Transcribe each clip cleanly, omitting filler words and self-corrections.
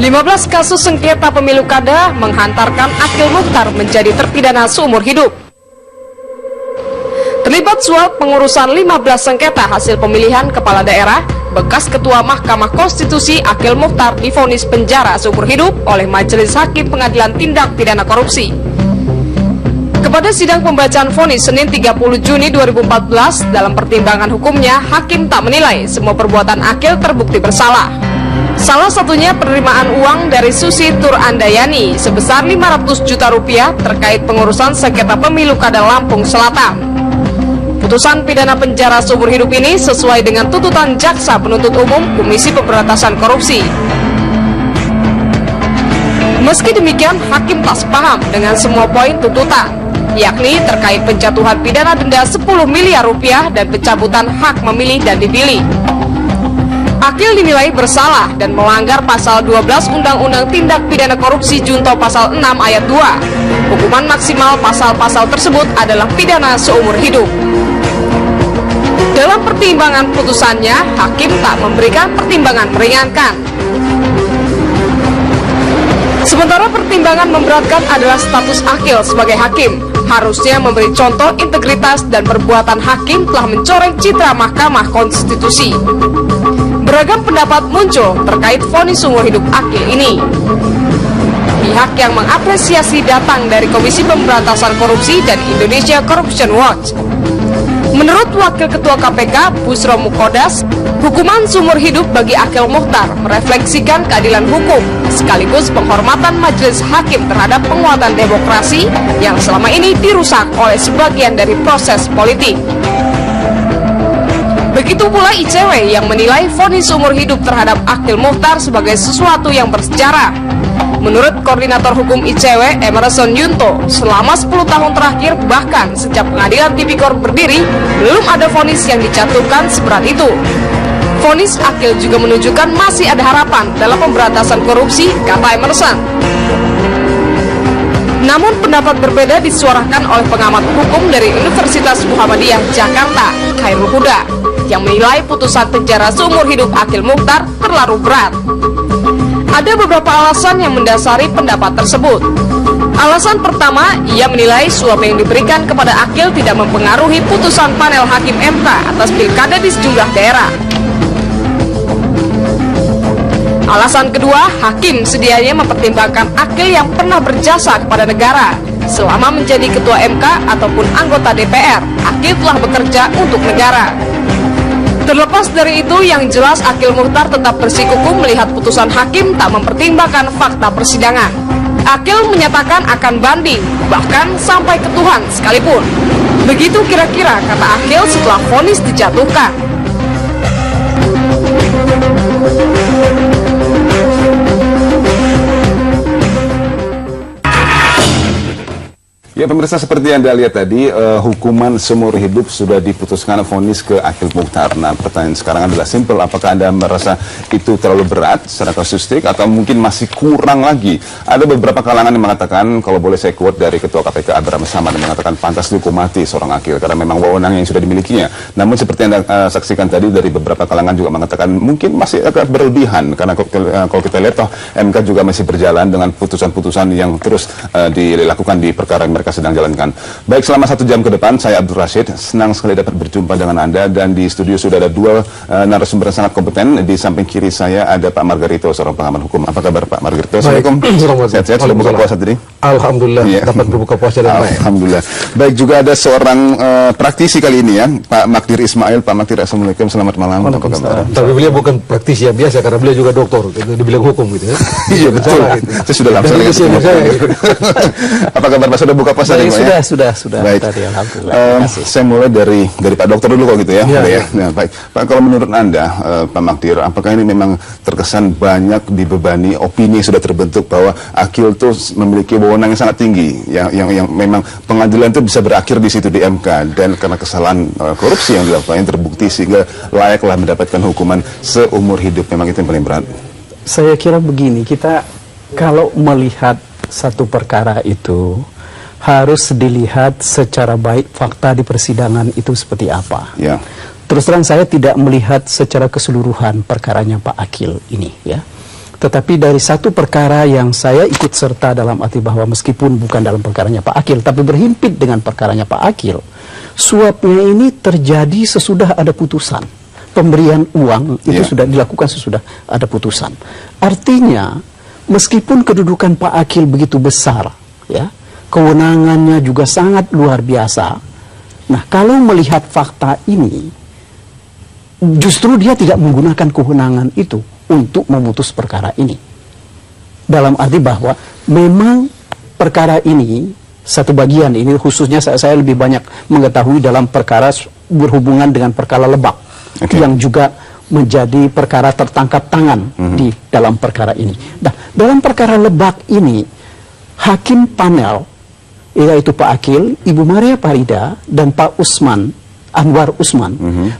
15 kasus sengketa pemilu kada menghantarkan Akil Mukhtar menjadi terpidana seumur hidup. Terlibat suap pengurusan 15 sengketa hasil pemilihan kepala daerah, bekas Ketua Mahkamah Konstitusi Akil Mukhtar divonis penjara seumur hidup oleh Majelis Hakim Pengadilan Tindak Pidana Korupsi. Kepada sidang pembacaan vonis Senin 30 Juni 2014, dalam pertimbangan hukumnya, hakim tak menilai semua perbuatan Akil terbukti bersalah. Salah satunya penerimaan uang dari Susi Tur Andayani sebesar 500 juta rupiah terkait pengurusan sengketa pemilu kada Lampung Selatan. Putusan pidana penjara seumur hidup ini sesuai dengan tuntutan Jaksa Penuntut Umum Komisi Pemberantasan Korupsi. Meski demikian, hakim tak sepaham dengan semua poin tuntutan, yakni terkait penjatuhan pidana denda 10 miliar rupiah dan pencabutan hak memilih dan dipilih. Akil dinilai bersalah dan melanggar pasal 12 Undang-Undang Tindak Pidana Korupsi Junto pasal 6 ayat 2. Hukuman maksimal pasal-pasal tersebut adalah pidana seumur hidup. Dalam pertimbangan putusannya, hakim tak memberikan pertimbangan meringankan. Sementara pertimbangan memberatkan adalah status Akil sebagai hakim. Harusnya memberi contoh integritas dan perbuatan hakim telah mencoreng citra Mahkamah Konstitusi. Beragam pendapat muncul terkait vonis seumur hidup Akil ini. Pihak yang mengapresiasi datang dari Komisi Pemberantasan Korupsi dan Indonesia Corruption Watch. Menurut Wakil Ketua KPK, Busro Mukodas, hukuman seumur hidup bagi Akil Mukhtar merefleksikan keadilan hukum, sekaligus penghormatan majelis hakim terhadap penguatan demokrasi yang selama ini dirusak oleh sebagian dari proses politik. Begitu pula ICW yang menilai vonis seumur hidup terhadap Akil Mukhtar sebagai sesuatu yang bersejarah. Menurut Koordinator Hukum ICW, Emerson Yunto, selama 10 tahun terakhir bahkan sejak pengadilan Tipikor berdiri, belum ada vonis yang dijatuhkan seberat itu. Vonis Akil juga menunjukkan masih ada harapan dalam pemberantasan korupsi, kata Emerson. Namun pendapat berbeda disuarakan oleh pengamat hukum dari Universitas Muhammadiyah Jakarta, Khairul Huda, yang menilai putusan penjara seumur hidup Akil Mukhtar terlalu berat. Ada beberapa alasan yang mendasari pendapat tersebut. Alasan pertama, ia menilai suap yang diberikan kepada Akil tidak mempengaruhi putusan panel hakim MK atas pilkada di sejumlah daerah. Alasan kedua, hakim sedianya mempertimbangkan Akil yang pernah berjasa kepada negara. Selama menjadi ketua MK ataupun anggota DPR, Akil telah bekerja untuk negara. Terlepas dari itu, yang jelas Akil Mukhtar tetap bersikukuh melihat putusan hakim tak mempertimbangkan fakta persidangan. Akil menyatakan akan banding, bahkan sampai ke Tuhan sekalipun. Begitu kira-kira kata Akil setelah vonis dijatuhkan. Ya pemirsa, seperti yang Anda lihat tadi, hukuman seumur hidup sudah diputuskan vonis ke Akil Mukhtar. Nah, pertanyaan sekarang adalah simpel, apakah Anda merasa itu terlalu berat secara kasuistik atau mungkin masih kurang lagi? Ada beberapa kalangan yang mengatakan, kalau boleh saya quote dari Ketua KPK Abraham Samad, yang mengatakan pantas dihukum mati seorang Akil karena memang wewenang yang sudah dimilikinya. Namun seperti yang Anda saksikan tadi, dari beberapa kalangan juga mengatakan mungkin masih agak berlebihan, karena kalau kita lihat toh MK juga masih berjalan dengan putusan-putusan yang terus dilakukan di perkara yang mereka sedang jalankan. Baik, selama 1 jam ke depan, saya Abdul Rashid, senang sekali dapat berjumpa dengan Anda, dan di studio sudah ada 2 narasumber yang sangat kompeten. Di samping kiri saya ada Pak Margarito, seorang pengamat hukum. Apa kabar Pak Margarito? Assalamualaikum. Sehat-sehat, sudah buka puasa tadi? Alhamdulillah, ya. Dapat berbuka puasa dan baik. Alhamdulillah. Baik, juga ada seorang praktisi kali ini ya, Pak Magdir Ismail. Pak Magdir, Assalamualaikum, selamat malam. Apa kabar? Tapi beliau bukan praktisi yang biasa, karena beliau juga doktor, dibilang hukum gitu ya. Iya, betul. Saya sudah langsung lihat. Apa kabar Pak? Sudah buka puasa tadi Pak ya? Sudah. Baik. Tadi, alhamdulillah. Saya mulai dari Pak dokter dulu kok gitu ya. Ya. Nah, baik. Pak, kalau menurut Anda, Pak Magdir, apakah ini memang terkesan banyak dibebani opini sudah terbentuk bahwa Akil itu memiliki wewenang yang sangat tinggi, yang memang pengadilan itu bisa berakhir di situ di MK, dan karena kesalahan korupsi yang dilakukan yang terbukti sehingga layaklah mendapatkan hukuman seumur hidup. Memang itu yang paling berat. Saya kira begini, kita kalau melihat satu perkara itu harus dilihat secara baik fakta di persidangan itu seperti apa. Ya. Terus terang saya tidak melihat secara keseluruhan perkaranya Pak Akil ini ya. Tetapi dari satu perkara yang saya ikut serta dalam arti bahwa meskipun bukan dalam perkaranya Pak Akil, tapi berhimpit dengan perkaranya Pak Akil, suapnya ini terjadi sesudah ada putusan. Pemberian uang itu sudah dilakukan sesudah ada putusan. Artinya, meskipun kedudukan Pak Akil begitu besar, ya, kewenangannya juga sangat luar biasa. Nah, kalau melihat fakta ini, justru dia tidak menggunakan kewenangan itu untuk memutus perkara ini. Dalam arti bahwa memang perkara ini, satu bagian ini khususnya saya lebih banyak mengetahui dalam perkara berhubungan dengan perkara Lebak, yang juga menjadi perkara tertangkap tangan di dalam perkara ini. Nah, dalam perkara Lebak ini, hakim panel, yaitu Pak Akil, Ibu Maria Parida, dan Pak Usman, Anwar Usman,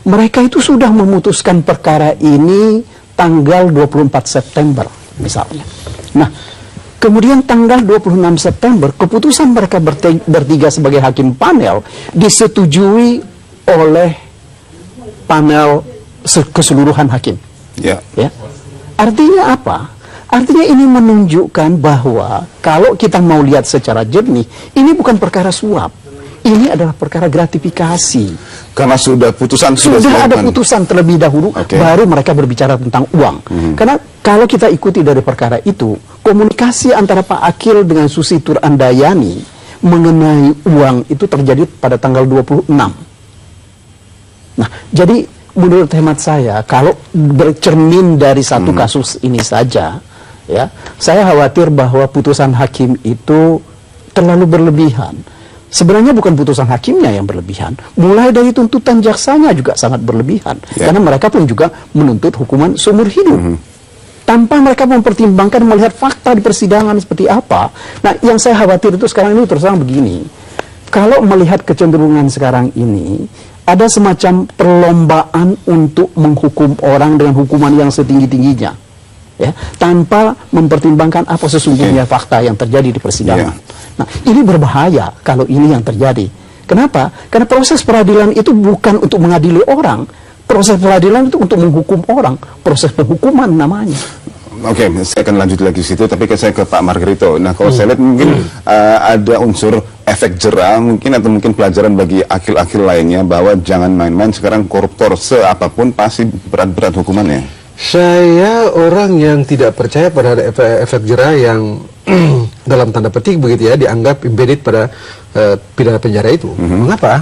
mereka itu sudah memutuskan perkara ini tanggal 24 September misalnya. Nah, kemudian tanggal 26 September keputusan mereka bertiga sebagai hakim panel disetujui oleh panel keseluruhan hakim. Ya. Artinya apa? Artinya ini menunjukkan bahwa kalau kita mau lihat secara jernih, ini bukan perkara suap. Ini adalah perkara gratifikasi. Karena sudah putusan sudah ada putusan terlebih dahulu, baru mereka berbicara tentang uang. Karena kalau kita ikuti dari perkara itu, komunikasi antara Pak Akil dengan Susi Tur Andayani mengenai uang itu terjadi pada tanggal 26. Nah, jadi menurut hemat saya, kalau bercermin dari satu kasus ini saja, ya, saya khawatir bahwa putusan hakim itu terlalu berlebihan. Sebenarnya bukan putusan hakimnya yang berlebihan, mulai dari tuntutan jaksanya juga sangat berlebihan, karena mereka pun juga menuntut hukuman seumur hidup tanpa mereka mempertimbangkan melihat fakta di persidangan seperti apa. Nah, yang saya khawatir itu sekarang ini terus terang begini, kalau melihat kecenderungan sekarang ini ada semacam perlombaan untuk menghukum orang dengan hukuman yang setinggi-tingginya, ya, tanpa mempertimbangkan apa sesungguhnya fakta yang terjadi di persidangan. Nah, ini berbahaya kalau ini yang terjadi. Kenapa? Karena proses peradilan itu bukan untuk mengadili orang. Proses peradilan itu untuk menghukum orang. Proses penghukuman namanya. Oke, saya akan lanjut lagi situ, tapi saya ke Pak Margarito. Nah, kalau saya lihat mungkin ada unsur efek jera, mungkin atau mungkin pelajaran bagi akil-akil lainnya bahwa jangan main-main sekarang koruptor seapapun pasti berat-berat hukumannya. Saya orang yang tidak percaya pada efek jera yang dalam tanda petik begitu ya, dianggap embedded pada pidana penjara itu. Mengapa?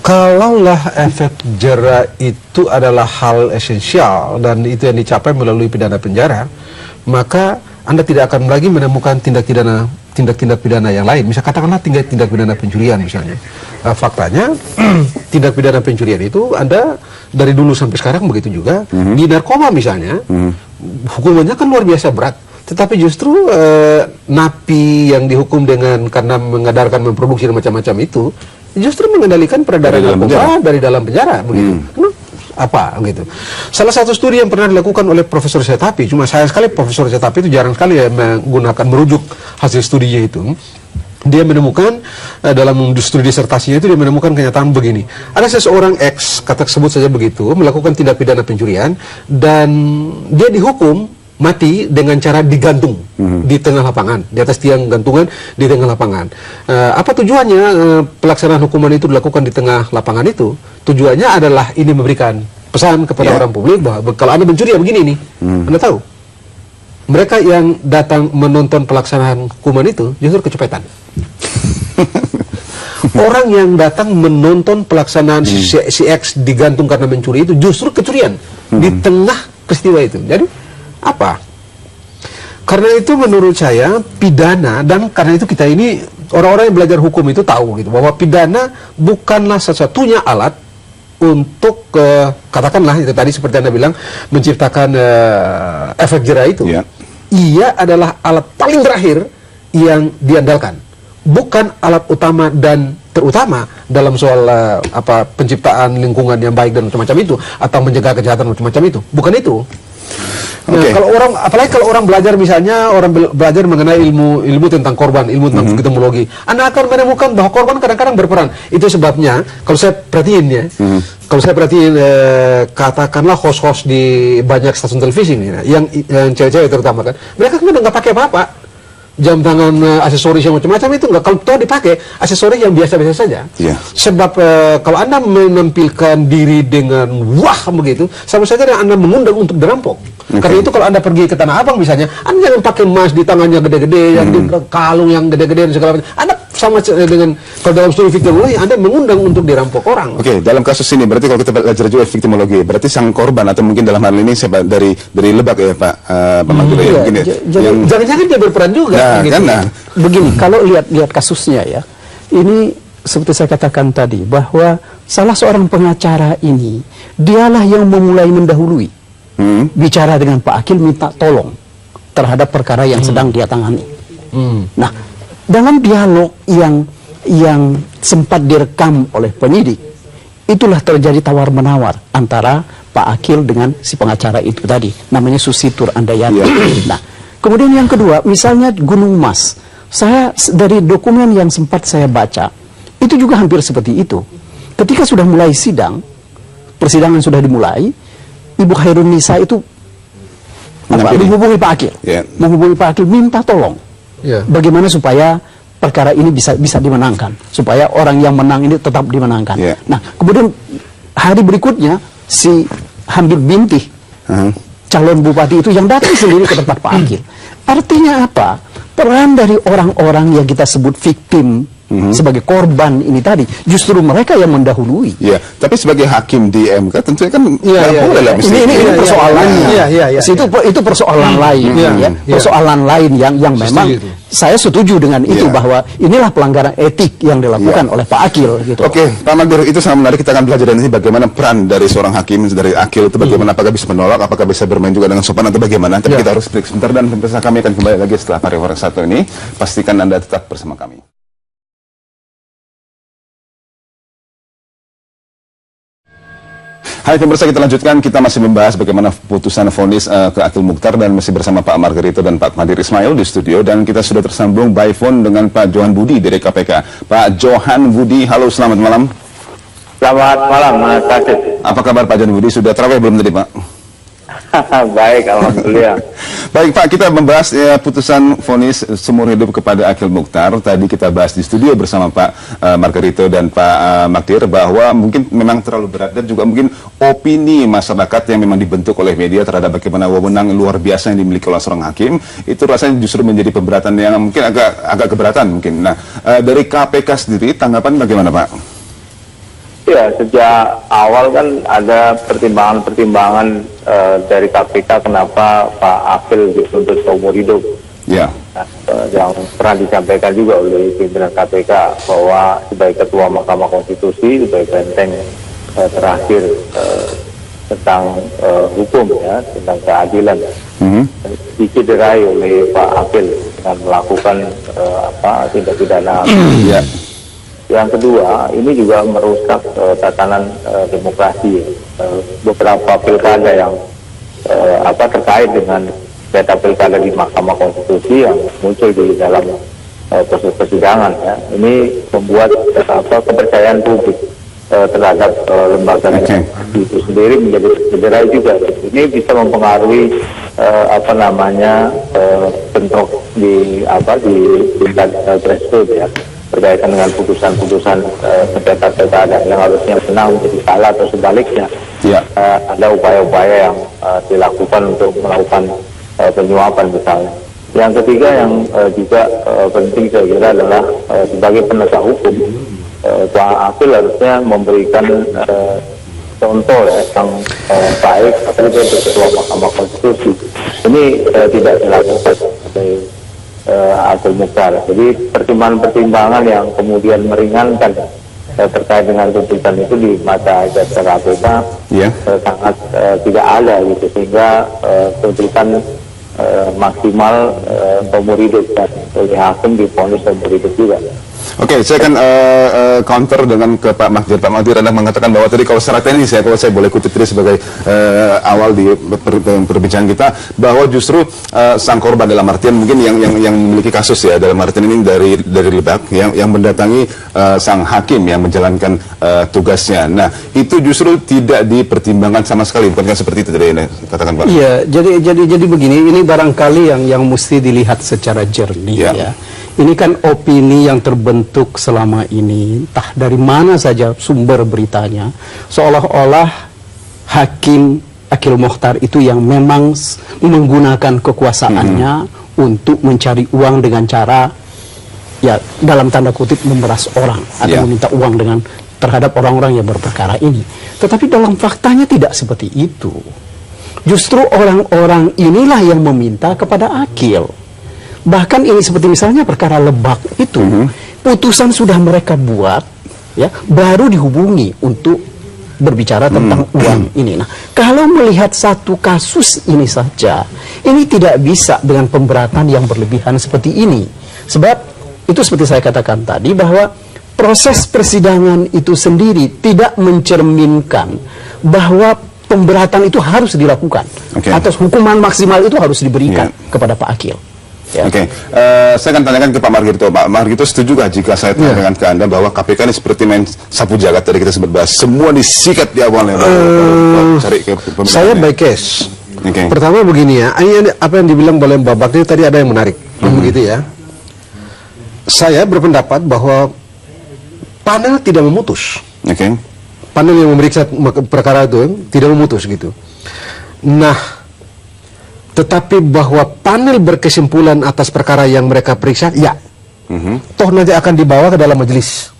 Kalaulah efek jera itu adalah hal esensial dan itu yang dicapai melalui pidana penjara, maka Anda tidak akan lagi menemukan tindak pidana yang lain. Misal katakanlah tindak pidana pencurian misalnya. Faktanya tindak pidana pencurian itu Anda dari dulu sampai sekarang begitu juga. Di narkoba misalnya, hukumannya kan luar biasa berat. Tetapi justru napi yang dihukum dengan karena mengedarkan, memproduksi dan macam-macam itu justru mengendalikan peredaran narkoba dari dalam penjara begitu. Apa gitu. Salah satu studi yang pernah dilakukan oleh Profesor Setapi, cuma sayang sekali Profesor Setapi itu jarang sekali ya merujuk hasil studinya itu. Dia menemukan dalam studi disertasinya itu dia menemukan kenyataan begini. Ada seseorang X, kata sebut saja begitu, melakukan tindak pidana pencurian dan dia dihukum mati dengan cara digantung di tengah lapangan, di atas tiang gantungan di tengah lapangan. Apa tujuannya pelaksanaan hukuman itu dilakukan di tengah lapangan itu? Tujuannya adalah ini memberikan pesan kepada orang publik bahwa kalau Anda mencuri ya begini nih. Anda tahu? Mereka yang datang menonton pelaksanaan hukuman itu justru kecopetan. Orang yang datang menonton pelaksanaan si X digantung karena mencuri itu justru kecurian di tengah peristiwa itu. Jadi apa? Karena itu menurut saya pidana, dan karena itu kita ini orang-orang yang belajar hukum itu tahu gitu bahwa pidana bukanlah satu-satunya alat untuk katakanlah itu tadi seperti Anda bilang menciptakan efek jera itu. Ia adalah alat paling terakhir yang diandalkan, bukan alat utama dan terutama dalam soal penciptaan lingkungan yang baik dan macam-macam itu atau mencegah kejahatan macam-macam itu. Bukan itu. Oke. Kalau orang, apalagi kalau orang belajar misalnya belajar mengenai ilmu tentang korban, ilmu tentang victimologi, Anda akan menemukan bahwa korban kadang-kadang berperan. Itu sebabnya kalau saya perhatiin ya, kalau saya perhatiin katakanlah host-host di banyak stasiun televisi nih, yang cewek-cewek terutama kan, mereka kan nggak pakai apa-apa. Jam tangan, aksesoris yang macam-macam itu nggak, kalau toh dipakai aksesoris yang biasa-biasa saja. Iya. Sebab kalau Anda menampilkan diri dengan wah begitu, sama saja dengan Anda mengundang untuk dirampok. Karena itu kalau Anda pergi ke Tanah Abang misalnya, Anda jangan pakai emas di tangannya gede-gede, yang di kalung yang gede-gede dan segala macam. Anda sama dengan kalau dalam studi victimologi, Anda mengundang untuk dirampok orang. Oke, dalam kasus ini berarti kalau kita belajar juga victimologi, berarti sang korban atau mungkin dalam hal ini dari Lebak ya Pak Magdir ya, mungkin ya. Jangan-jangan dia berperan juga. Nah, gitu. kan, Begini, kalau lihat kasusnya ya, ini seperti saya katakan tadi bahwa salah seorang pengacara ini dialah yang memulai mendahului bicara dengan Pak Akil minta tolong terhadap perkara yang sedang dia tangani. Nah, dalam dialog yang sempat direkam oleh penyidik, itulah terjadi tawar-menawar antara Pak Akil dengan si pengacara itu tadi, namanya Susitur Andayani. Nah, kemudian yang kedua, misalnya Gunung Mas. Saya dari dokumen yang sempat saya baca, itu juga hampir seperti itu. Ketika sudah mulai sidang, persidangan sudah dimulai, Ibu Khairun Nisa itu menghubungi Pak Akil, menghubungi Pak Akil minta tolong, bagaimana supaya perkara ini bisa dimenangkan, supaya orang yang menang ini tetap dimenangkan. Nah, kemudian hari berikutnya si Hamid Bintih, calon bupati itu yang datang sendiri ke tempat Pak Akil. Artinya apa? Peran dari orang-orang yang kita sebut victim sebagai korban ini tadi, justru mereka yang mendahului. Ya, tapi sebagai hakim di MK tentunya kan boleh lah. Ini persoalannya. Itu persoalan lain, persoalan lain yang memang saya setuju dengan itu bahwa inilah pelanggaran etik yang dilakukan oleh Pak Akil. Gitu. Oke, Pak Magdir, itu sangat menarik. Kita akan belajar dari sini bagaimana peran dari seorang hakim dari Akil itu bagaimana, apakah bisa menolak, apakah bisa bermain juga dengan sopan atau bagaimana. Tapi kita harus break sebentar dan pemirsa kami akan kembali lagi setelah pariwara satu ini. Pastikan Anda tetap bersama kami. Hai pemirsa, kita lanjutkan. Kita masih membahas bagaimana putusan vonis ke Akil Mukhtar dan masih bersama Pak Margarito dan Pak Magdir Ismail di studio, dan kita sudah tersambung by phone dengan Pak Johan Budi dari KPK. Pak Johan Budi, halo, selamat malam. Selamat malam, Mas Kasit. Apa kabar Pak Johan Budi? Sudah terawih belum tadi Pak? Baik, alhamdulillah. Baik Pak, kita membahas putusan vonis seumur hidup kepada Akil Mukhtar. Tadi kita bahas di studio bersama Pak Margarito dan Pak Magdir bahwa mungkin memang terlalu berat, dan juga mungkin opini masyarakat yang memang dibentuk oleh media terhadap bagaimana wewenang luar biasa yang dimiliki oleh seorang hakim, itu rasanya justru menjadi pemberatan yang mungkin agak keberatan mungkin. Nah, dari KPK sendiri tanggapan bagaimana Pak? Ya, sejak awal kan ada pertimbangan-pertimbangan dari KPK kenapa Pak Akil dituntut seumur hidup. Ya. Nah, yang pernah disampaikan juga oleh pimpinan KPK bahwa sebagai Ketua Mahkamah Konstitusi, sebagai benteng terakhir tentang hukum ya, tentang keadilan, dicederai oleh Pak Akil dengan melakukan tindak pidana. Yang kedua, ini juga merusak tatanan demokrasi. Beberapa pilkada yang terkait dengan data pilkada di Mahkamah Konstitusi yang muncul di dalam proses persidangan, ya, ini membuat kepercayaan publik terhadap lembaga itu sendiri menjadi cederai juga. Ini bisa mempengaruhi bentrok di tingkat grassroots ya, berkaitan dengan putusan-putusan sengketa pilkada yang harusnya menang menjadi salah atau sebaliknya. Ada upaya-upaya yang dilakukan untuk melakukan penyuapan misalnya. Yang ketiga yang juga penting saya kira adalah sebagai penegak hukum, Pak Akil harusnya memberikan contoh ya, yang baik sebagai Ketua Mahkamah Konstitusi. Ini tidak dilakukan oleh Akil Mukhtar. Jadi pertimbangan-pertimbangan yang kemudian meringankan terkait dengan tuntutan itu di mata jaksa KPK sangat tidak ada gitu, sehingga tuntutan maksimal seumur hidup dan oleh hakim divonis seumur hidup juga. Oke, saya akan counter dengan ke Pak Magdir. Pak Magdir, Anda mengatakan bahwa tadi kalau secara teknis ya, kalau saya boleh kutip tadi sebagai awal di perbincangan kita, bahwa justru sang korban dalam artian mungkin yang memiliki kasus ya, dalam artian ini dari Lebak yang mendatangi sang hakim yang menjalankan tugasnya. Nah, itu justru tidak dipertimbangkan sama sekali, bukankah seperti itu tadi Anda katakan, Pak? Iya, jadi begini, ini barangkali yang mesti dilihat secara jernih ya. Ini kan opini yang terbentuk selama ini, entah dari mana saja sumber beritanya, seolah-olah Hakim Akil Mokhtar itu yang memang menggunakan kekuasaannya untuk mencari uang dengan cara, ya dalam tanda kutip, memeras orang atau meminta uang terhadap orang-orang yang berperkara ini. Tetapi dalam faktanya tidak seperti itu. Justru orang-orang inilah yang meminta kepada Akil. Bahkan ini seperti misalnya perkara Lebak itu, putusan sudah mereka buat, ya, baru dihubungi untuk berbicara tentang uang ini. Nah, kalau melihat satu kasus ini saja, ini tidak bisa dengan pemberatan yang berlebihan seperti ini. Sebab itu seperti saya katakan tadi, bahwa proses persidangan itu sendiri tidak mencerminkan bahwa pemberatan itu harus dilakukan, atau hukuman maksimal itu harus diberikan kepada Pak Akil. Ya. Saya akan tanyakan ke Pak Margito. Pak Margito, setujukah jika saya tanyakan ke Anda bahwa KPK ini seperti main sapu jagat tadi kita sempat bahas, semua disikat di awalnya? Saya by case. Pertama begini ya, apa yang dibilang oleh Mbak Bakri tadi ada yang menarik, begitu ya. Saya berpendapat bahwa panel tidak memutus. Panel yang memeriksa perkara itu tidak memutus gitu. Nah, tetapi bahwa panel berkesimpulan atas perkara yang mereka periksa, ya, toh nanti akan dibawa ke dalam majelis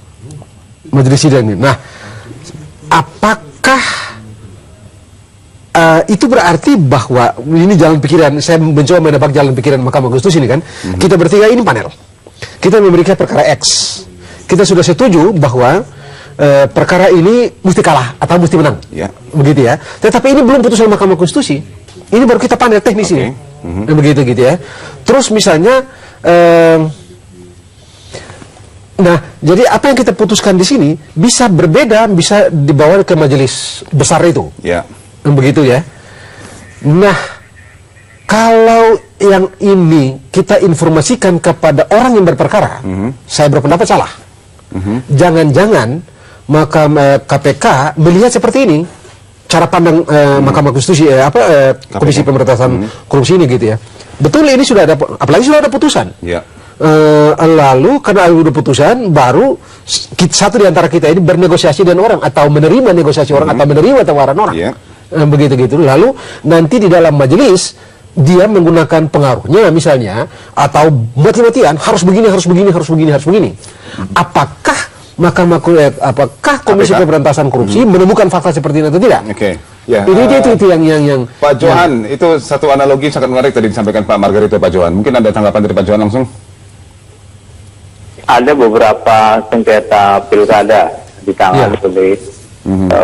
sidang ini. Nah, apakah itu berarti bahwa ini jalan pikiran, saya mencoba menebak jalan pikiran Mahkamah Konstitusi ini kan, kita bertiga ini panel, kita memeriksa perkara X, kita sudah setuju bahwa perkara ini mesti kalah atau mesti menang, begitu ya. Tetapi ini belum putusan Mahkamah Konstitusi. Ini baru kita panel teknis ini, begitu gitu ya. Terus misalnya, nah, jadi apa yang kita putuskan di sini bisa berbeda, bisa dibawa ke majelis besar itu, begitu ya. Nah, kalau yang ini kita informasikan kepada orang yang berperkara, saya berpendapat salah. Jangan-jangan maka KPK melihat seperti ini. Cara pandang Mahkamah Konstitusi, Komisi Pemberantasan Korupsi ini gitu ya. Betul, ini sudah ada, apalagi sudah ada putusan. Lalu karena ada putusan, baru satu di antara kita ini bernegosiasi dengan orang, atau menerima negosiasi orang, atau menerima tawaran orang. Begitu-gitu. Lalu nanti di dalam majelis dia menggunakan pengaruhnya misalnya, atau mati-matian harus begini, harus begini, harus begini, harus begini. Apakah Komisi Pemberantasan Korupsi menemukan fakta seperti itu atau tidak? Ini itu yang Pak Johan, itu satu analogi sangat menarik tadi disampaikan Pak Margarito. Pak Johan, mungkin ada tanggapan dari Pak Johan langsung? Ada beberapa sengketa pilkada ditangani oleh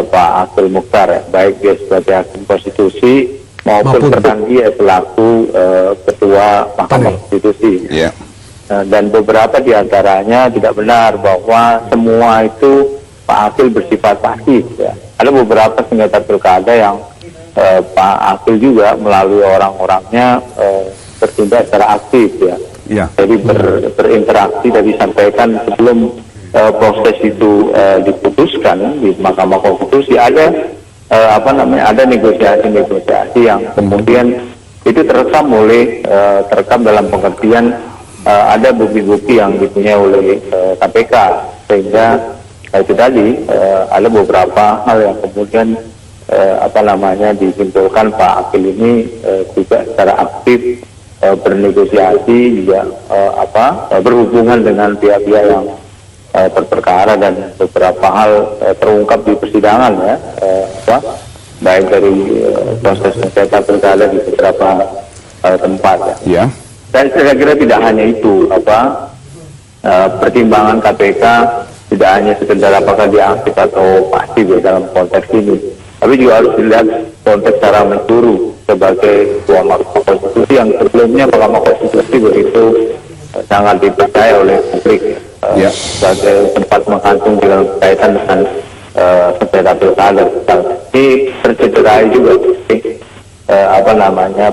Pak Akil Mokhtar, baik dia sebagai hakim konstitusi maupun peran dia selaku ketua Mahkamah Konstitusi. Dan beberapa diantaranya tidak benar bahwa semua itu Pak Akil bersifat pasif. Ada beberapa sengketa pilkada yang Pak Akil juga melalui orang-orangnya bertindak secara aktif Jadi berinteraksi tadi sampaikan sebelum proses itu diputuskan di Mahkamah Konstitusi, ada ada negosiasi-negosiasi yang kemudian itu terekam dalam pengertian ada bukti-bukti yang dipunyai oleh KPK, sehingga itu tadi ada beberapa hal yang kemudian disimpulkan Pak Akil ini juga secara aktif bernegosiasi juga berhubungan dengan pihak-pihak yang berperkara, dan beberapa hal terungkap di persidangan baik dari proses sengketa pilkada di beberapa tempat Dan saya kira tidak hanya itu, pertimbangan KPK tidak hanya sekedar apakah dia aktif atau pasif dalam konteks ini, tapi juga harus dilihat konteks secara menyeluruh sebagai ketua Mahkamah Konstitusi yang sebelumnya Mahkamah Konstitusi begitu sangat dipercaya oleh publik sebagai tempat mengkantung dalam kaitan dengan sengketa pilkada. Ini tercederai juga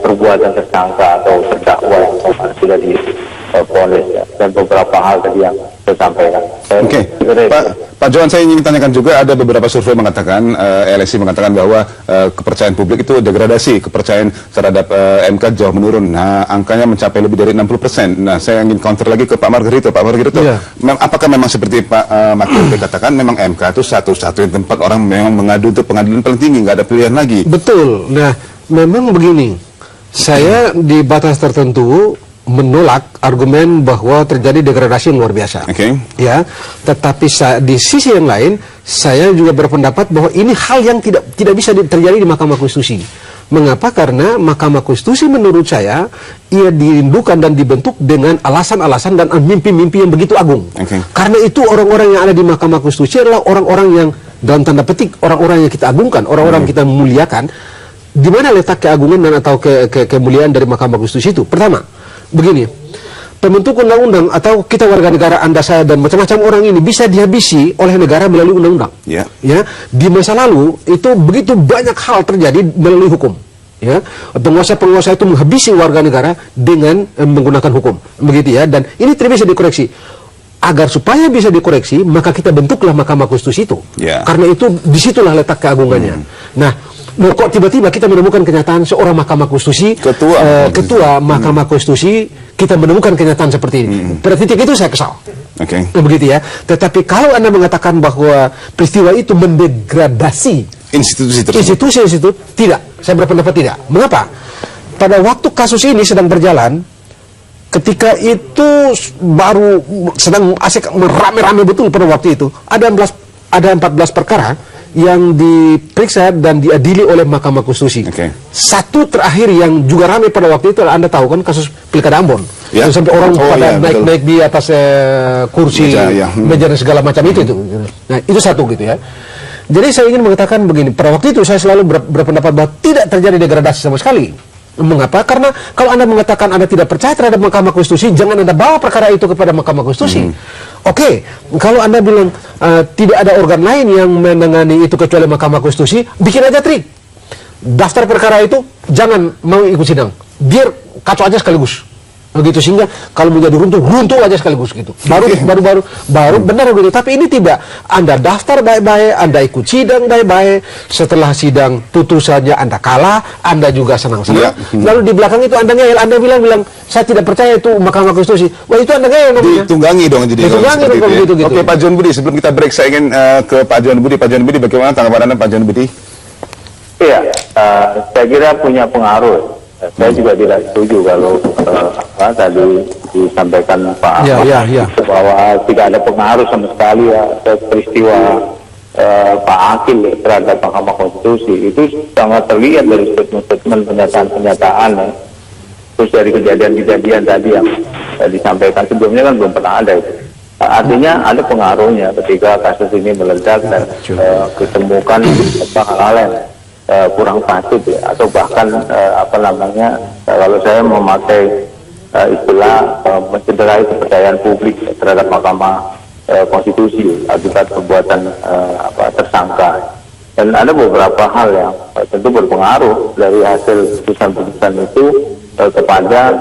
perbuatan tersangka atau terdakwa yang sudah diponis dan beberapa hal tadi yang saya sampaikan. Oke, Pak Johan, saya ingin tanyakan juga, ada beberapa survei mengatakan, LSI mengatakan bahwa kepercayaan publik itu degradasi, kepercayaan terhadap MK jauh menurun. Nah, angkanya mencapai lebih dari 60%. Nah, saya ingin counter lagi ke Pak Margarito. Pak Margarito, apakah memang seperti Pak Margarito katakan, memang MK itu satu-satunya tempat orang memang mengadu untuk pengadilan paling tinggi, nggak ada pilihan lagi? Betul. Nah, memang begini, saya di batas tertentu menolak argumen bahwa terjadi degradasi yang luar biasa. Ya, tetapi di sisi yang lain, saya juga berpendapat bahwa ini hal yang tidak bisa terjadi di Mahkamah Konstitusi. Mengapa? Karena Mahkamah Konstitusi menurut saya ia dirindukan dan dibentuk dengan alasan-alasan dan mimpi-mimpi yang begitu agung. Karena itu orang-orang yang ada di Mahkamah Konstitusi adalah orang-orang yang dalam tanda petik orang-orang yang kita agungkan, orang-orang kita memuliakan. Di mana letak keagungan dan atau kemuliaan dari Mahkamah Konstitusi itu? Pertama, begini, pembentuk undang-undang atau kita warga negara, Anda, saya, dan macam-macam orang ini bisa dihabisi oleh negara melalui undang-undang. Ya, di masa lalu itu begitu banyak hal terjadi melalui hukum. Ya, penguasa-penguasa itu menghabisi warga negara dengan menggunakan hukum, begitu ya. Dan ini tidak bisa dikoreksi. Agar supaya bisa dikoreksi, maka kita bentuklah Mahkamah Konstitusi itu. Karena itu disitulah letak keagungannya. Nah, kok tiba-tiba kita menemukan kenyataan seorang Mahkamah Konstitusi, ketua Mahkamah Konstitusi, kita menemukan kenyataan seperti ini. Pada titik itu saya kesal. Begitu ya. Tetapi kalau Anda mengatakan bahwa peristiwa itu mendegradasi institusi, tidak. Saya berpendapat tidak. Mengapa? Pada waktu kasus ini sedang berjalan, ketika itu baru sedang asik rame-rame betul pada waktu itu, ada 14 perkara yang diperiksa dan diadili oleh Mahkamah Konstitusi. Satu terakhir yang juga ramai pada waktu itu, Anda tahu kan, kasus Pilkada Ambon. Sampai orang pada naik-naik di atas kursi, meja dan segala macam itu. Nah, itu satu gitu ya. Jadi saya ingin mengatakan begini, pada waktu itu saya selalu berpendapat bahwa tidak terjadi degradasi sama sekali. Mengapa? Karena kalau Anda mengatakan Anda tidak percaya terhadap Mahkamah Konstitusi, jangan Anda bawa perkara itu kepada Mahkamah Konstitusi. Oke, kalau Anda bilang tidak ada organ lain yang menangani itu kecuali Mahkamah Konstitusi, bikin aja trik. Daftar perkara itu jangan mau ikut sidang, biar kacau aja sekaligus. Begitu, sehingga kalau menjadi runtuh aja sekaligus gitu. Baru benar begitu. Tapi ini tidak. Anda daftar baik-baik, Anda ikut sidang baik-baik. Setelah sidang putusannya Anda kalah, Anda juga senang-senang. Lalu di belakang itu Anda ngeyel, Anda bilang saya tidak percaya itu Mahkamah Konstitusi. Wah, itu Anda ngeyel namanya. Ditunggangi dong jadi. Ditunggangi dong gitu. Oke, Pak John Budi, sebelum kita break saya ingin ke Pak John Budi. Pak John Budi, bagaimana tanggapan Anda, Pak John Budi? Iya, saya kira punya pengaruh. Saya juga tidak setuju kalau tadi disampaikan Pak bahwa tidak ada pengaruh sama sekali ya peristiwa Pak Akil terhadap Mahkamah Konstitusi. Itu sangat terlihat dari statement-statement, pernyataan-pernyataan ya. Terus dari kejadian-kejadian tadi yang disampaikan sebelumnya kan belum pernah ada itu. Artinya ada pengaruhnya ketika kasus ini meledak dan ditemukan hal-hal yang kurang patut ya, atau bahkan kalau saya memakai istilah mencederai kepercayaan publik terhadap Mahkamah Konstitusi akibat perbuatan tersangka. Dan ada beberapa hal yang tentu berpengaruh dari hasil putusan-putusan itu kepada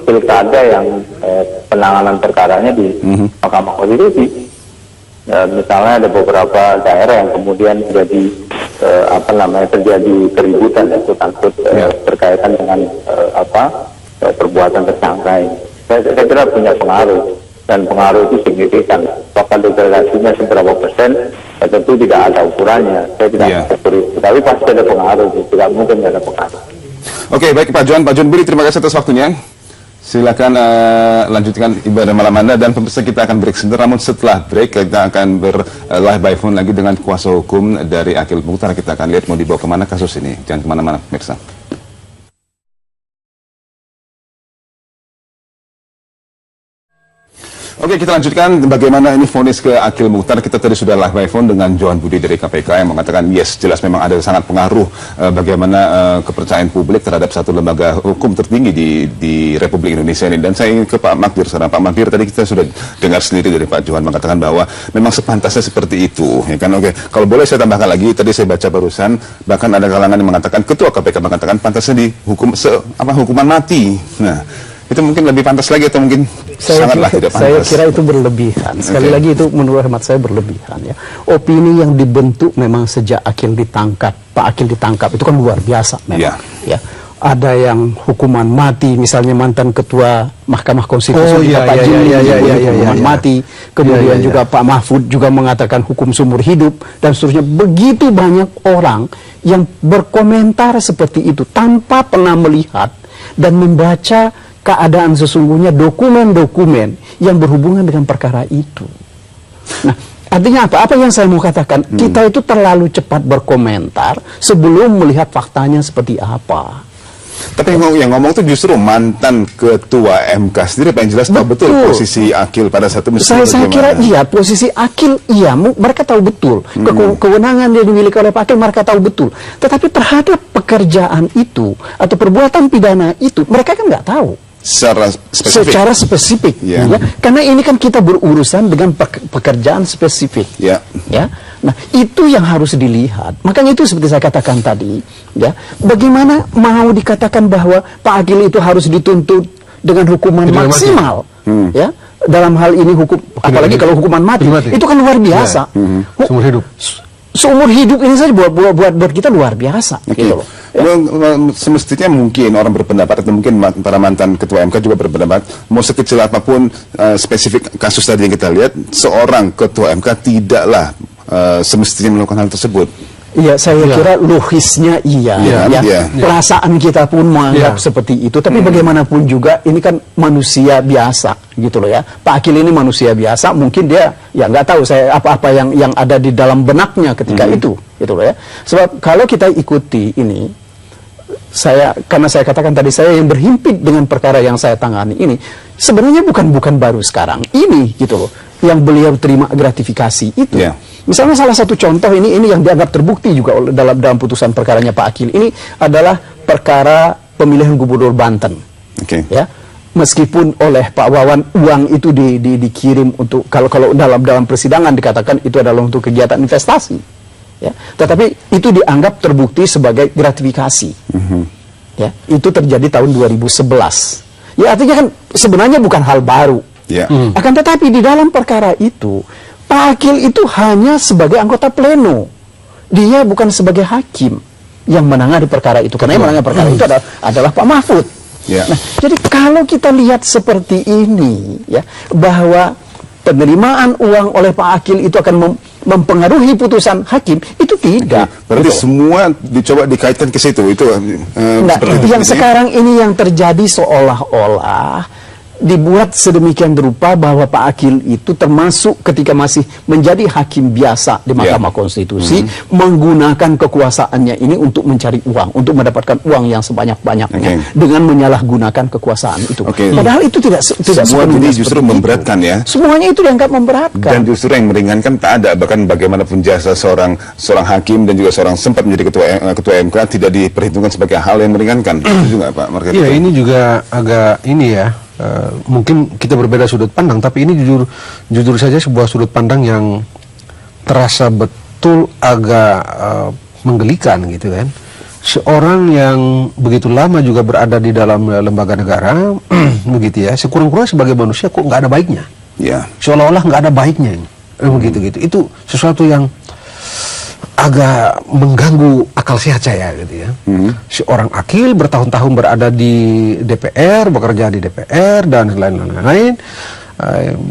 pilkada yang penanganan perkaranya di Mahkamah Konstitusi. Misalnya ada beberapa daerah yang kemudian terjadi keributan berkaitan dengan perbuatan tersangka ini. Saya kira punya pengaruh, dan pengaruh itu signifikan. Apakah degradasinya seberapa persen, tentu tidak ada ukurannya. Saya tidak mengukur itu, tapi pasti ada pengaruh. Tidak mungkin tidak ada pengaruh. Oke, baik Pak Johan Budi, terima kasih atas waktunya. Silakan lanjutkan ibadah malam Anda, dan pemirsa kita akan break sebentar. Namun setelah break kita akan live by phone lagi dengan kuasa hukum dari Akil Mukhtar. Kita akan lihat mau dibawa kemana kasus ini. Jangan kemana-mana pemirsa. Oke, kita lanjutkan bagaimana ini vonis ke Akil Mukhtar. Kita tadi sudah live by phone dengan Johan Budi dari KPK yang mengatakan yes, jelas memang ada sangat pengaruh bagaimana kepercayaan publik terhadap satu lembaga hukum tertinggi di Republik Indonesia ini. Dan saya ingin ke Pak Magdir sekarang. Pak Magdir, tadi kita sudah dengar sendiri dari Pak Johan mengatakan bahwa memang sepantasnya seperti itu, ya kan? Oke, kalau boleh saya tambahkan lagi, tadi saya baca barusan bahkan ada kalangan yang mengatakan, Ketua KPK mengatakan pantasnya dihukum hukuman mati. Nah, itu mungkin lebih pantas lagi atau mungkin sangatlah tidak pantas? Saya kira itu berlebihan. Sekali lagi itu menurut hemat saya berlebihan ya. Opini yang dibentuk memang sejak Akil ditangkap, Pak Akil ditangkap itu kan luar biasa memang. Ya. Ada yang hukuman mati, misalnya mantan Ketua Mahkamah Konstitusi Pak Jimli hukuman mati. Kemudian juga Pak Mahfud juga mengatakan hukum seumur hidup dan seterusnya. Begitu banyak orang yang berkomentar seperti itu tanpa pernah melihat dan membaca keadaan sesungguhnya dokumen-dokumen yang berhubungan dengan perkara itu. Nah, artinya apa? Apa yang saya mau katakan, kita itu terlalu cepat berkomentar sebelum melihat faktanya seperti apa. Tapi yang ngomong itu justru mantan Ketua MK sendiri, yang jelas tahu betul posisi Akil pada saat itu. Saya kira iya, posisi Akil iya, mereka tahu betul. Kewenangan yang dimiliki oleh Pak Akil mereka tahu betul. Tetapi terhadap pekerjaan itu atau perbuatan pidana itu mereka kan nggak tahu. Secara spesifik ya. Karena ini kan kita berurusan dengan pekerjaan spesifik ya. Nah itu yang harus dilihat. Makanya itu seperti saya katakan tadi ya, bagaimana mau dikatakan bahwa Pak Akil itu harus dituntut dengan hukuman maksimal ya, dalam hal ini hukum, apalagi kalau hukuman mati itu kan luar biasa. Seumur hidup ini saja buat kita luar biasa gitu loh. Semestinya mungkin orang berpendapat atau mungkin para mantan Ketua MK juga berpendapat, mau sekecil apapun spesifik kasus tadi yang kita lihat, seorang Ketua MK tidaklah semestinya melakukan hal tersebut. Iya, saya kira logisnya perasaan kita pun menganggap seperti itu. Tapi bagaimanapun juga ini kan manusia biasa gitu loh ya. Pak Akil ini manusia biasa, mungkin dia ya nggak tahu saya apa-apa yang ada di dalam benaknya ketika itu gitu loh ya. Sebab kalau kita ikuti ini, karena saya katakan tadi saya yang berhimpit dengan perkara yang saya tangani ini sebenarnya bukan baru sekarang ini gitu loh yang beliau terima gratifikasi itu. Misalnya salah satu contoh ini yang dianggap terbukti juga dalam putusan perkaranya Pak Akil ini adalah perkara pemilihan gubernur Banten. Ya, meskipun oleh Pak Wawan uang itu dikirim untuk kalau dalam persidangan dikatakan itu adalah untuk kegiatan investasi. Ya, tetapi itu dianggap terbukti sebagai gratifikasi. Ya, itu terjadi tahun 2011. Ya, artinya kan sebenarnya bukan hal baru. Akan tetapi di dalam perkara itu Pak Akil itu hanya sebagai anggota pleno. Dia bukan sebagai hakim yang menangani perkara itu. Karena yang menangani perkara itu adalah Pak Mahfud. Nah, jadi kalau kita lihat seperti ini, ya, bahwa penerimaan uang oleh Pak Akil itu akan mempengaruhi putusan hakim, itu tidak. Berarti semua dicoba dikaitkan ke situ. Itu yang sekarang ini yang terjadi seolah-olah dibuat sedemikian rupa bahwa Pak Akil itu termasuk ketika masih menjadi hakim biasa di Mahkamah Konstitusi menggunakan kekuasaannya ini untuk mencari uang, untuk mendapatkan uang yang sebanyak-banyaknya dengan menyalahgunakan kekuasaan itu. Padahal itu tidak semua ini justru memberatkan ya. Semuanya itu dianggap memberatkan. Dan justru yang meringankan tak ada, bahkan bagaimanapun jasa seorang hakim dan juga seorang sempat menjadi ketua MK tidak diperhitungkan sebagai hal yang meringankan. Itu juga Pak Market. Iya, ini juga agak ini ya. Mungkin kita berbeda sudut pandang, tapi ini jujur saja sebuah sudut pandang yang terasa betul agak menggelikan gitu kan. Seorang yang begitu lama juga berada di dalam lembaga negara, begitu ya, sekurang-kurangnya sebagai manusia kok nggak ada baiknya. Seolah-olah nggak ada baiknya, begitu. Itu sesuatu yang agak mengganggu akal sehat saya gitu ya. Seorang Akil bertahun-tahun berada di DPR, bekerja di DPR dan lain-lain,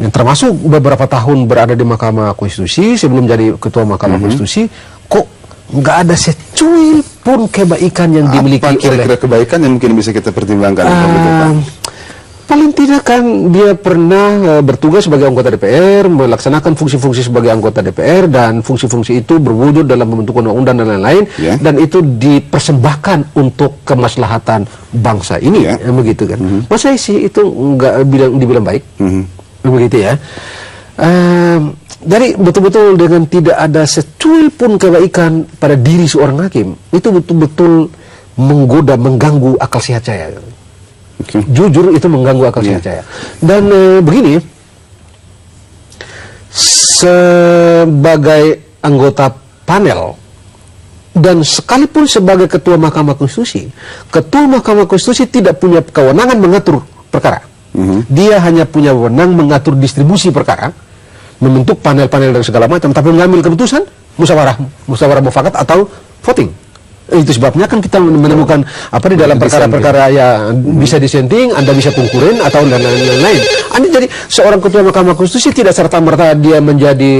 yang termasuk beberapa tahun berada di Mahkamah Konstitusi sebelum jadi ketua Mahkamah Konstitusi, kok nggak ada secuil pun kebaikan yang dimiliki oleh. Kira-kira kebaikan yang mungkin bisa kita pertimbangkan? Paling tidak kan dia pernah bertugas sebagai anggota DPR, melaksanakan fungsi-fungsi sebagai anggota DPR, dan fungsi-fungsi itu berwujud dalam membentuk undang-undang dan lain-lain, dan itu dipersembahkan untuk kemaslahatan bangsa ini, begitu kan. Masa sih itu nggak dibilang baik? begitu ya. Jadi betul-betul dengan tidak ada secuil pun kebaikan pada diri seorang hakim, itu betul-betul menggoda, mengganggu akal sehat saya. Jujur itu mengganggu akal sehat saya. Dan begini, sebagai anggota panel dan sekalipun sebagai ketua Mahkamah Konstitusi, ketua Mahkamah Konstitusi tidak punya kewenangan mengatur perkara. Dia hanya punya wewenang mengatur distribusi perkara, membentuk panel-panel dan segala macam, tapi mengambil keputusan musyawarah mufakat atau voting. Itu sebabnya kan kita menemukan apa di dalam perkara-perkara ya bisa disenting, Anda bisa pungkurin atau dan lain-lain. Anda jadi seorang ketua Mahkamah Konstitusi tidak serta-merta dia menjadi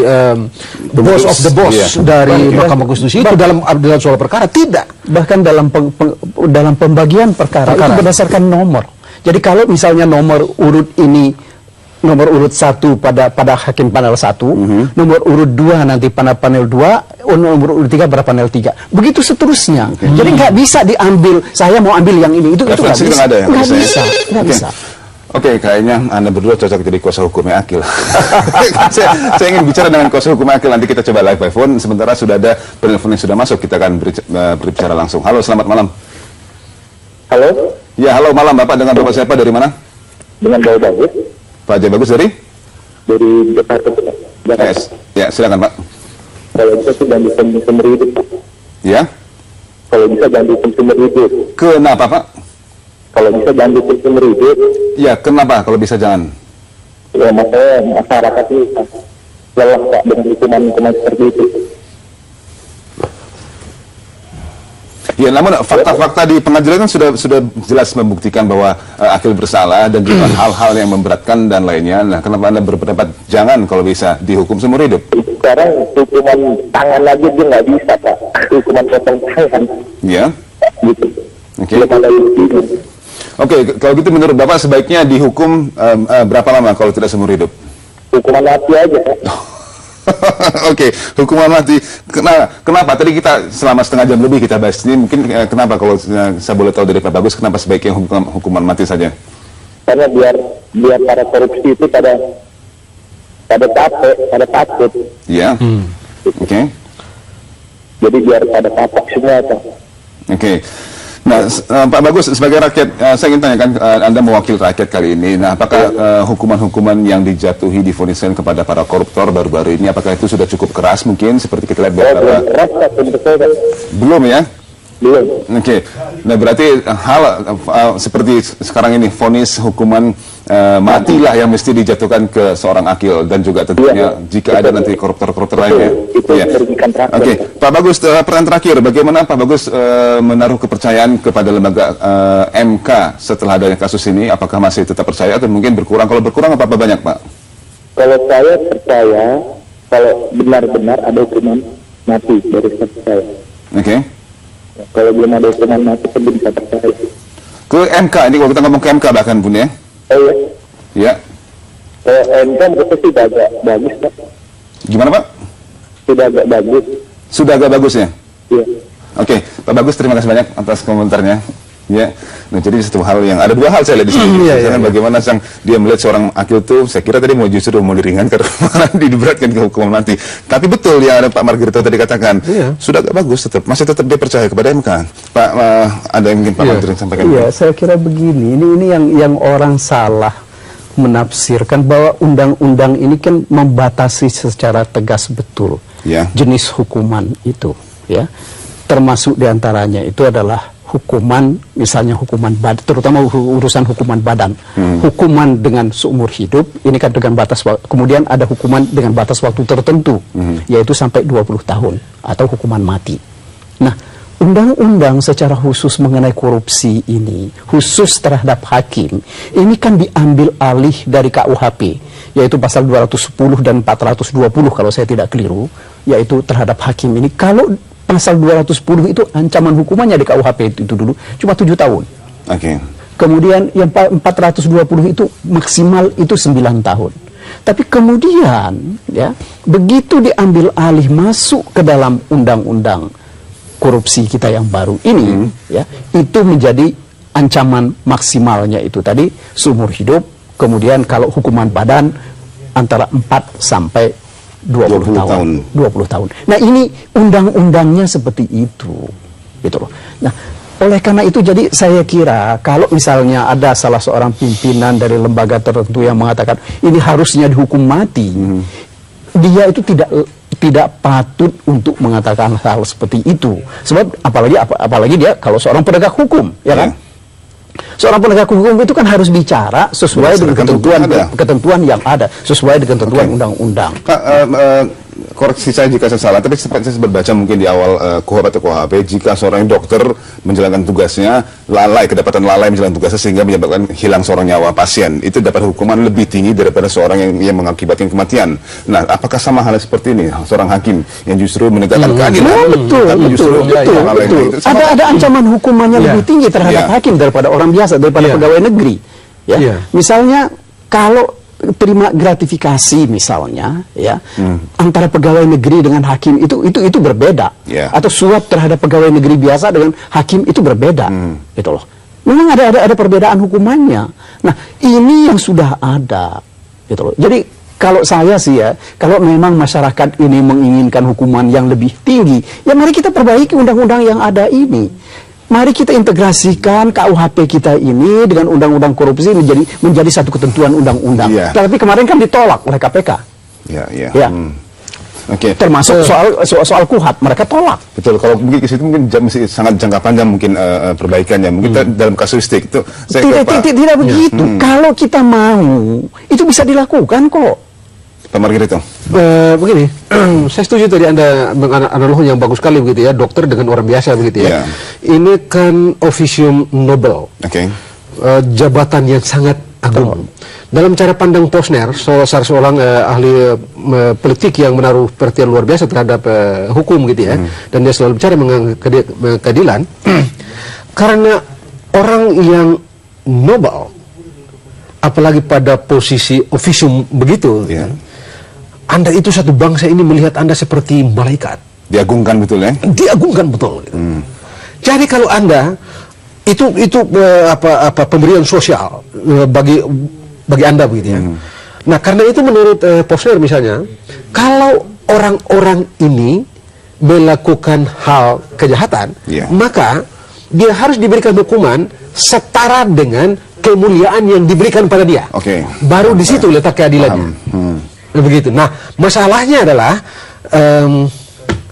boss of the boss dari Mahkamah Konstitusi itu dalam soal perkara, tidak. Bahkan dalam pembagian perkara itu berdasarkan nomor. Jadi kalau misalnya nomor urut ini nomor urut 1 pada hakim panel 1, nomor urut 2 nanti pada panel 2, nomor urut 3 pada panel 3. Begitu seterusnya. Jadi nggak bisa diambil, saya mau ambil yang ini, itu nggak bisa. Nggak bisa. Oke, kayaknya Anda berdua cocok jadi kuasa hukumnya Akil. saya ingin bicara dengan kuasa hukum Akil, nanti kita coba live by phone. Sementara sudah ada penelpon yang sudah masuk, kita akan berbicara langsung. Halo, selamat malam. Halo? Ya, halo malam Bapak, dengan Bapak siapa, dari mana? Dengan Jaya Bagus. Pak Jaya Bagus dari Jakarta. Ya, silakan Pak. Kalau bisa sih ganti sumber hidup, Pak. Ya? Kalau bisa ganti sumber hidup. Kenapa Pak? Kalau bisa ganti sumber hidup. Ya, kenapa kalau bisa jangan? Ya, makanya masyarakat ini lelah Pak dengan hukuman seperti itu. Ya, namun fakta-fakta di pengadilan kan sudah jelas membuktikan bahwa Akil bersalah dan juga hal-hal yang memberatkan dan lainnya. Nah, kenapa Anda berpendapat jangan kalau bisa dihukum seumur hidup? Sekarang hukuman tangan lagi dia nggak bisa Pak, hukuman potong tangan. Ya. Gitu. Oke. Oke, kalau gitu menurut Bapak sebaiknya dihukum berapa lama kalau tidak seumur hidup? Hukuman mati aja Pak. Oke, hukuman mati. Kenapa? Tadi kita selama setengah jam lebih kita bahas ini. Mungkin kenapa kalau saya boleh tahu dari Pak Bagus, kenapa sebaiknya hukuman mati saja? Karena biar para korupsi itu pada takut. Ya. Oke. Jadi biar pada takut semua Pak. Oke. Nah, Pak Bagus, sebagai rakyat, saya ingin tanyakan, Anda mewakili rakyat kali ini. Nah, apakah hukuman-hukuman yang dijatuhi, divoniskan kepada para koruptor baru-baru ini, apakah itu sudah cukup keras mungkin? Seperti kita lihat beberapa... Belum ya? Belum. Oke. Nah, berarti hal seperti sekarang ini, vonis hukuman matilah yang mesti dijatuhkan ke seorang Akil, dan juga tentunya jika ada nanti koruptor-koruptor lainnya. Itu merugikan rakyat. Oke, Pak Bagus, pertanyaan terakhir, bagaimana Pak Bagus menaruh kepercayaan kepada lembaga MK setelah adanya kasus ini? Apakah masih tetap percaya atau mungkin berkurang? Kalau berkurang apa banyak, Pak? Kalau saya percaya, kalau benar-benar ada hukuman mati dari saya. Oke. Kalau belum ada hukuman mati, saya bisa percaya. Ke MK, ini kalau kita ngomong ke MK bahkan Bun ya? Iya. Ya. MK menurut sudah agak bagus Pak. Gimana Pak? Sudah agak bagus. Sudah agak bagus ya? Iya. Oke, Pak Bagus, terima kasih banyak atas komentarnya. Ya, nah jadi satu hal yang ada dua hal saya lihat di sini. Bagaimana dia melihat seorang Akil itu, saya kira tadi mau diringankan karena diberatkan ke hukuman mati. Tapi betul yang ada Pak Margarito tadi katakan, sudah agak bagus, masih tetap dia percaya kepada MK. Pak, ada yang ingin Pak Margarito sampaikan? Iya, saya kira begini. Ini yang orang salah menafsirkan bahwa undang-undang ini kan membatasi secara tegas betul jenis hukuman itu, ya. Termasuk diantaranya itu adalah hukuman, misalnya hukuman badan, terutama urusan hukuman badan, hukuman dengan seumur hidup, ini kan dengan batas, kemudian ada hukuman dengan batas waktu tertentu, yaitu sampai 20 tahun, atau hukuman mati. Nah, undang-undang secara khusus mengenai korupsi ini, khusus terhadap hakim, ini kan diambil alih dari KUHP, yaitu pasal 210 dan 420 kalau saya tidak keliru, yaitu terhadap hakim ini. Kalau pasal 210 itu ancaman hukumannya di KUHP itu dulu cuma 7 tahun. Oke. Kemudian yang 420 itu maksimal itu 9 tahun. Tapi kemudian ya, begitu diambil alih masuk ke dalam undang-undang korupsi kita yang baru ini ya, itu menjadi ancaman maksimalnya itu tadi seumur hidup, Kemudian kalau hukuman badan antara 4 sampai 20 tahun. 20 tahun. Nah, ini undang-undangnya seperti itu. Gitu loh. Nah, oleh karena itu jadi saya kira kalau misalnya ada salah seorang pimpinan dari lembaga tertentu yang mengatakan ini harusnya dihukum mati, dia itu tidak patut untuk mengatakan hal seperti itu. Sebab apalagi dia kalau seorang penegak hukum, ya kan? Seorang penegak hukum itu kan harus bicara sesuai dengan ketentuan yang ada, sesuai dengan ketentuan undang-undang. Koreksi saya jika saya salah, tapi sempat saya sempat baca mungkin di awal KUHP atau KUHP, jika seorang dokter menjalankan tugasnya kedapatan lalai menjalankan tugasnya sehingga menyebabkan hilang seorang nyawa pasien, itu dapat hukuman lebih tinggi daripada seorang yang mengakibatkan kematian. Nah, apakah sama halnya seperti ini seorang hakim yang justru menegakkan keadilan? Betul. Ada ancaman hukumannya lebih tinggi terhadap hakim daripada orang biasa, daripada pegawai negeri. Ya, misalnya kalau terima gratifikasi misalnya, ya, antara pegawai negeri dengan hakim itu berbeda. Atau suap terhadap pegawai negeri biasa dengan hakim itu berbeda. Gitu loh. Memang ada perbedaan hukumannya. Nah, ini yang sudah ada. Gitu loh. Jadi kalau saya sih ya, kalau memang masyarakat ini menginginkan hukuman yang lebih tinggi, ya mari kita perbaiki undang-undang yang ada ini. Mari kita integrasikan KUHP kita ini dengan undang-undang korupsi menjadi satu ketentuan undang-undang. Tapi kemarin kan ditolak oleh KPK. Termasuk soal KUHP mereka tolak. Betul. Kalau mungkin ke situ mungkin sangat jangka panjang mungkin perbaikannya. Mungkin dalam kasuistik itu tidak begitu. Kalau kita mau itu bisa dilakukan kok. Pak Margarito. Begini, saya setuju tadi Anda menganalogi yang bagus sekali begitu ya, dokter dengan orang biasa begitu ya. Ini kan officium nobel, jabatan yang sangat agung. Dalam cara pandang Posner, seorang ahli politik yang menaruh perhatian luar biasa terhadap hukum gitu ya, dan dia selalu bicara mengenai keadilan, karena orang yang nobel, apalagi pada posisi officium begitu. Anda itu satu bangsa ini melihat Anda seperti malaikat. Diagungkan betul ya? Diagungkan betul. Gitu. Jadi kalau Anda itu pemberian sosial bagi Anda begitu ya. Nah, karena itu menurut Posner misalnya, kalau orang-orang ini melakukan hal kejahatan, maka dia harus diberikan hukuman setara dengan kemuliaan yang diberikan pada dia. Baru di situ letak keadilannya. Begitu. Nah, masalahnya adalah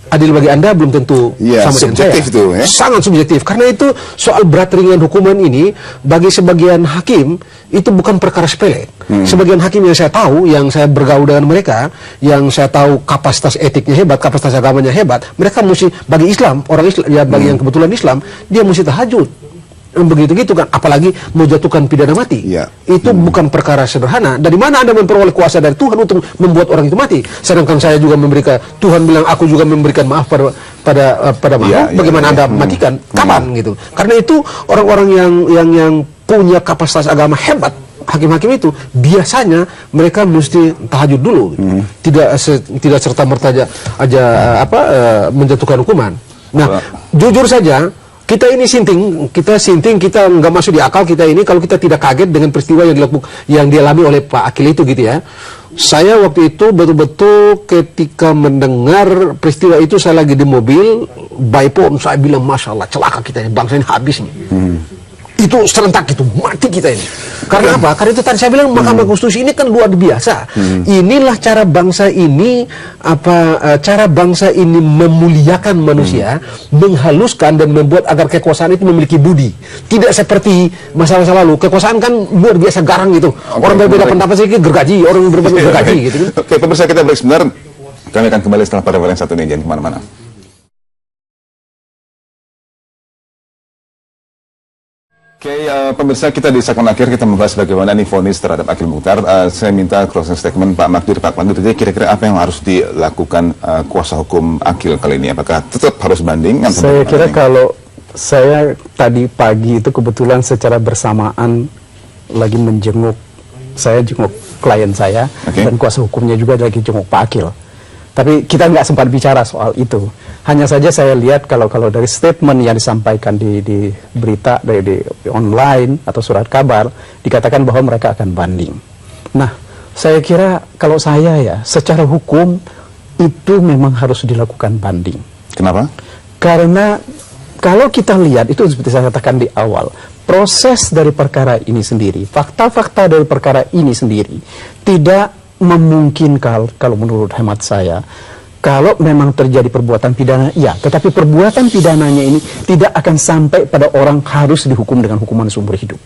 adil bagi Anda belum tentu sama dengan saya. Itu, sangat subjektif. Karena itu soal berat ringan hukuman ini bagi sebagian hakim itu bukan perkara sepele. Sebagian hakim yang saya tahu, yang saya bergaul dengan mereka, yang saya tahu kapasitas etiknya hebat, kapasitas agamanya hebat, mereka mesti bagi Islam, orang Islam ya bagi yang kebetulan Islam, dia mesti tahajud. Begitu-gitu kan, apalagi menjatuhkan pidana mati. Itu bukan perkara sederhana. Dari mana Anda memperoleh kuasa dari Tuhan untuk membuat orang itu mati? Sedangkan saya juga memberikan, Tuhan bilang aku juga memberikan maaf pada makhluk. Bagaimana Anda matikan? Kapan gitu? Karena itu orang-orang yang punya kapasitas agama hebat, hakim-hakim itu biasanya mereka mesti tahajud dulu, gitu. Tidak serta merta aja menjatuhkan hukuman. Nah, jujur saja. Kita nggak masuk di akal kita ini kalau kita tidak kaget dengan peristiwa yang dialami oleh Pak Akil itu gitu ya. Saya waktu itu betul-betul ketika mendengar peristiwa itu, saya lagi di mobil, by phone saya bilang, Masya Allah, celaka kita ini, bangsa ini habis nih. Itu serentak itu, mati kita ini. Karena apa? Karena itu tadi saya bilang Mahkamah Konstitusi ini kan luar biasa. Inilah cara bangsa ini memuliakan manusia, menghaluskan dan membuat agar kekuasaan itu memiliki budi. Tidak seperti masa-masa lalu. Kekuasaan kan luar biasa garang gitu. Orang berbeda pendapat sedikit gergaji, orang berbeda gergaji gitu. Oke, pemirsa, kita break sebentar. Kami akan kembali setelah pada yang satu ini, jangan kemana-mana. Pemirsa, kita di segmen akhir kita membahas bagaimana nih vonis terhadap Akil Mukhtar. Saya minta closing statement Pak Magdir. Jadi kira-kira apa yang harus dilakukan kuasa hukum Akil kali ini? Apakah tetap harus banding? Saya kira kalau saya tadi pagi itu kebetulan secara bersamaan lagi saya jenguk klien saya, dan kuasa hukumnya juga lagi jenguk Pak Akil. Tapi kita nggak sempat bicara soal itu. Hanya saja saya lihat kalau dari statement yang disampaikan di berita, di online atau surat kabar, dikatakan bahwa mereka akan banding. Nah, saya kira kalau saya ya, secara hukum itu memang harus dilakukan banding. Kenapa? Karena kalau kita lihat, itu seperti saya katakan di awal, proses dari perkara ini sendiri, fakta-fakta dari perkara ini sendiri, tidak memungkinkan kalau menurut hemat saya, kalau memang terjadi perbuatan pidana, ya, tetapi perbuatan pidananya ini tidak akan sampai pada orang harus dihukum dengan hukuman seumur hidup.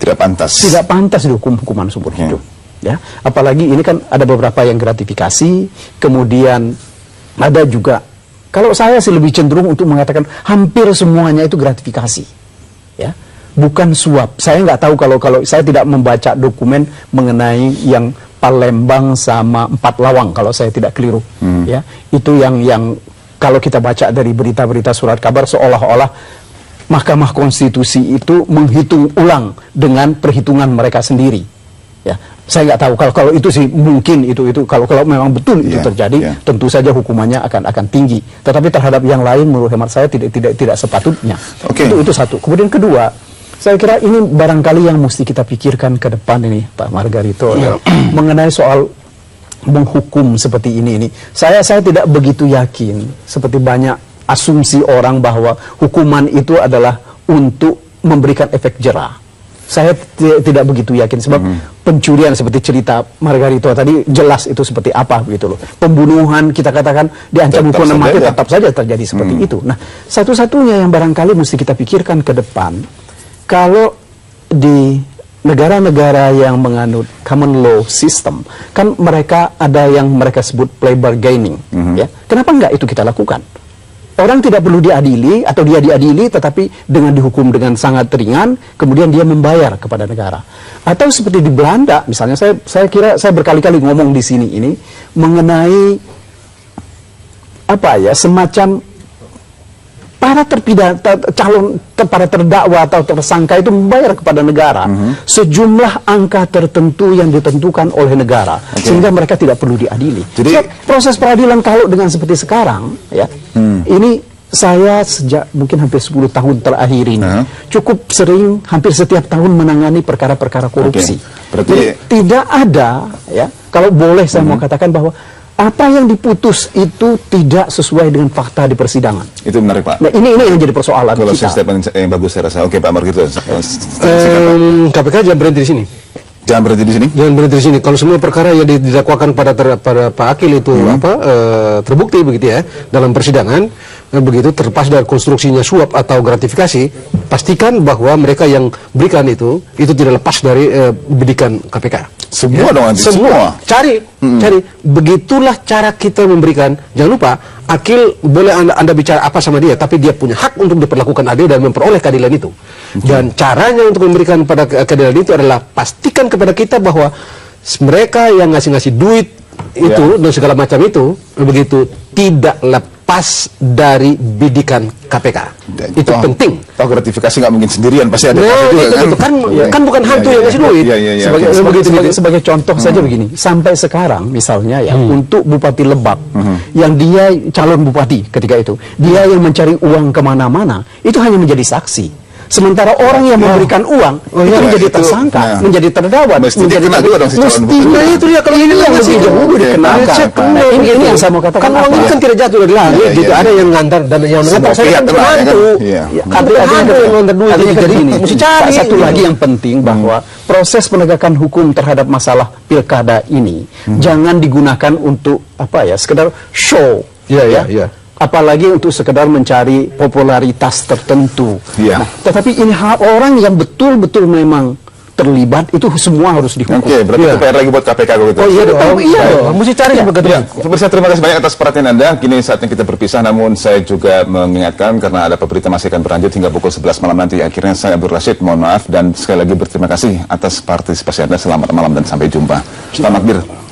Tidak pantas. Tidak pantas dihukum hukuman seumur hidup. Ya, apalagi ini kan ada beberapa yang gratifikasi, kemudian ada juga, kalau saya sih lebih cenderung untuk mengatakan hampir semuanya itu gratifikasi, ya, bukan suap. Saya nggak tahu kalau saya tidak membaca dokumen mengenai yang Palembang sama 4 Lawang kalau saya tidak keliru, ya, itu yang kalau kita baca dari berita-berita surat kabar seolah-olah Mahkamah Konstitusi itu menghitung ulang dengan perhitungan mereka sendiri, ya. Saya nggak tahu kalau itu sih mungkin itu kalau memang betul itu terjadi, tentu saja hukumannya akan tinggi. Tetapi terhadap yang lain menurut hemat saya tidak sepatutnya. Itu satu. Kemudian kedua, saya kira ini barangkali yang mesti kita pikirkan ke depan ini, Pak Margarito, mengenai soal menghukum seperti ini. Saya tidak begitu yakin seperti banyak asumsi orang bahwa hukuman itu adalah untuk memberikan efek jera. Saya tidak begitu yakin sebab pencurian seperti cerita Margarito tadi jelas itu seperti apa begitu loh. Pembunuhan kita katakan diancam hukuman mati tetap saja terjadi seperti itu. Nah, satu-satunya yang barangkali mesti kita pikirkan ke depan, kalau di negara-negara yang menganut common law system, kan mereka ada yang mereka sebut play bargaining, ya. Kenapa enggak itu kita lakukan? Orang tidak perlu diadili atau dia diadili tetapi dengan dihukum dengan sangat ringan, kemudian dia membayar kepada negara. Atau seperti di Belanda, misalnya saya kira saya berkali-kali ngomong di sini ini mengenai apa ya, semacam para terpidana, para terdakwa atau tersangka itu membayar kepada negara sejumlah angka tertentu yang ditentukan oleh negara, sehingga mereka tidak perlu diadili. Jadi proses peradilan kalau dengan seperti sekarang, ya, ini saya sejak mungkin hampir 10 tahun terakhir ini cukup sering, hampir setiap tahun menangani perkara-perkara korupsi. Jadi tidak ada, ya, kalau boleh saya mau katakan bahwa apa yang diputus itu tidak sesuai dengan fakta di persidangan. Itu menarik, Pak. Nah, ini yang jadi persoalan kalau kita. Kalau yang bagus saya rasa. Oke, Pak Margarito. KPK jangan berhenti di sini. Jangan berhenti di sini. Jangan berhenti di sini. Kalau semua perkara yang didakwakan pada Pak Akil itu terbukti begitu ya dalam persidangan, begitu terlepas dari konstruksinya suap atau gratifikasi, pastikan bahwa mereka yang berikan itu tidak lepas dari bidikan KPK. Semua dong, semua. Cari. Begitulah cara kita memberikan. Jangan lupa, Akil boleh anda bicara apa sama dia, tapi dia punya hak untuk diperlakukan adil dan memperoleh keadilan itu. Dan caranya untuk memberikan pada keadilan itu adalah pastikan kepada kita bahwa mereka yang ngasih duit itu dan segala macam itu begitu tidak lepas dari bidikan KPK. Itu penting. Toh gratifikasi nggak mungkin sendirian, pasti ada juga kan bukan hantu yang ngasih duit. Sebagai contoh saja begini, sampai sekarang misalnya ya untuk Bupati Lebak yang dia calon bupati ketika itu, dia yang mencari uang kemana-mana itu hanya menjadi saksi. Sementara orang yang memberikan uang itu menjadi tersangka, menjadi terdakwa, menjadi kena juga dong si calon bupati. Itu dia kalau ini yang lebih jauh dikenakan. Ini yang saya mau katakan. Kan uang ini kan tidak jatuh dari langit, gitu. Ada yang ngantar dan yang mengantar saya kan bantu. Ada yang ngantar duit. Jadi ini mesti cari. Satu lagi yang penting bahwa proses penegakan hukum terhadap masalah pilkada ini jangan digunakan untuk apa ya, sekedar show. Ya. Apalagi untuk sekedar mencari popularitas tertentu. Nah, tetapi ini orang yang betul-betul memang terlibat itu semua harus dihukum. Oke, berarti itu PR lagi buat KPK gitu. Oh iya dong. Mesti cari Pemirsa, terima kasih banyak atas perhatian Anda. Kini saatnya kita berpisah, namun saya juga mengingatkan karena ada berita masih akan berlanjut hingga pukul 11 malam nanti. Akhirnya saya Abdul Rashid, mohon maaf dan sekali lagi berterima kasih atas partisipasi Anda. Selamat malam dan sampai jumpa. Selamat Bir.